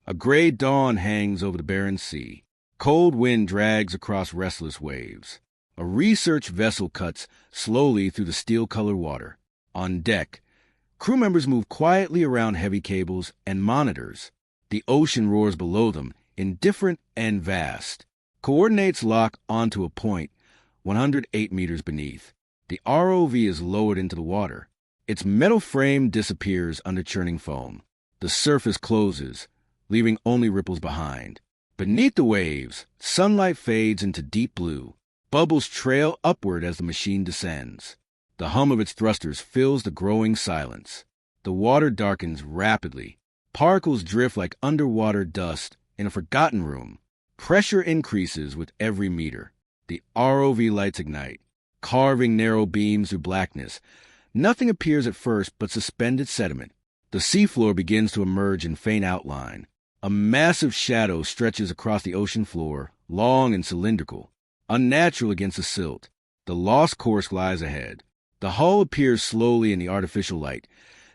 A gray dawn hangs over the barren sea. Cold wind drags across restless waves. A research vessel cuts slowly through the steel-colored water. On deck, crew members move quietly around heavy cables and monitors. The ocean roars below them, indifferent and vast. Coordinates lock onto a point 108 meters beneath. The ROV is lowered into the water. Its metal frame disappears under churning foam. The surface closes, leaving only ripples behind. Beneath the waves, sunlight fades into deep blue. Bubbles trail upward as the machine descends. The hum of its thrusters fills the growing silence. The water darkens rapidly. Particles drift like underwater dust in a forgotten room. Pressure increases with every meter. The ROV lights ignite, carving narrow beams through blackness. Nothing appears at first but suspended sediment. The seafloor begins to emerge in faint outline. A massive shadow stretches across the ocean floor, long and cylindrical, unnatural against the silt. The lost Kursk lies ahead. The hull appears slowly in the artificial light,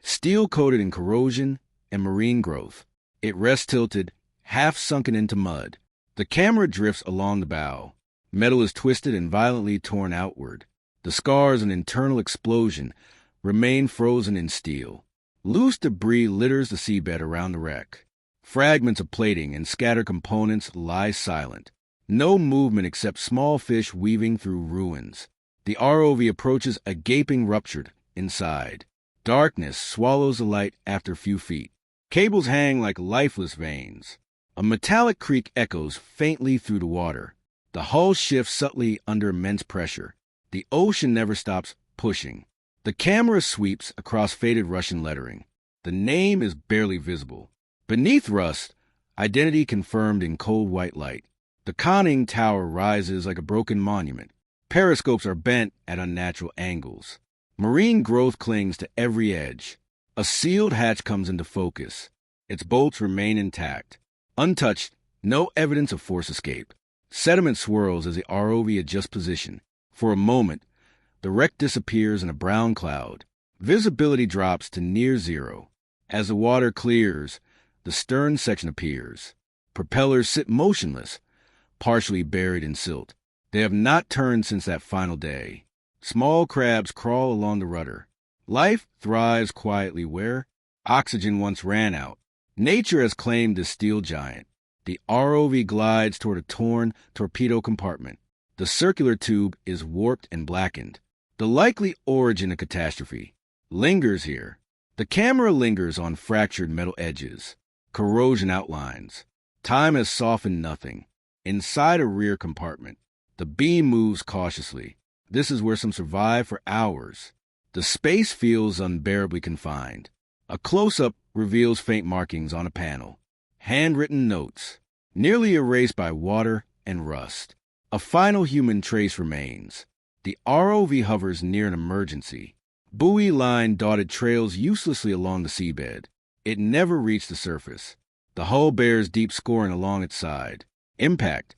steel-coated in corrosion and marine growth. It rests tilted, half sunken into mud. The camera drifts along the bow. Metal is twisted and violently torn outward. The scars of an internal explosion remain frozen in steel. Loose debris litters the seabed around the wreck. Fragments of plating and scattered components lie silent. No movement except small fish weaving through ruins. The ROV approaches a gaping rupture inside. Darkness swallows the light after a few feet. Cables hang like lifeless veins. A metallic creak echoes faintly through the water. The hull shifts subtly under immense pressure. The ocean never stops pushing. The camera sweeps across faded Russian lettering. The name is barely visible. Beneath rust, identity confirmed in cold white light. The conning tower rises like a broken monument. Periscopes are bent at unnatural angles. Marine growth clings to every edge. A sealed hatch comes into focus. Its bolts remain intact. Untouched, no evidence of force escape. Sediment swirls as the ROV adjusts position. For a moment, the wreck disappears in a brown cloud. Visibility drops to near zero. As the water clears, the stern section appears. Propellers sit motionless, partially buried in silt. They have not turned since that final day. Small crabs crawl along the rudder. Life thrives quietly where oxygen once ran out. Nature has claimed this steel giant. The ROV glides toward a torn torpedo compartment. The circular tube is warped and blackened. The likely origin of catastrophe lingers here. The camera lingers on fractured metal edges, corrosion outlines. Time has softened nothing. Inside a rear compartment, the beam moves cautiously. This is where some survive for hours. The space feels unbearably confined. A close-up reveals faint markings on a panel. Handwritten notes, nearly erased by water and rust. A final human trace remains. The ROV hovers near an emergency. Buoy line dotted trails uselessly along the seabed. It never reached the surface. The hull bears deep scoring along its side. Impact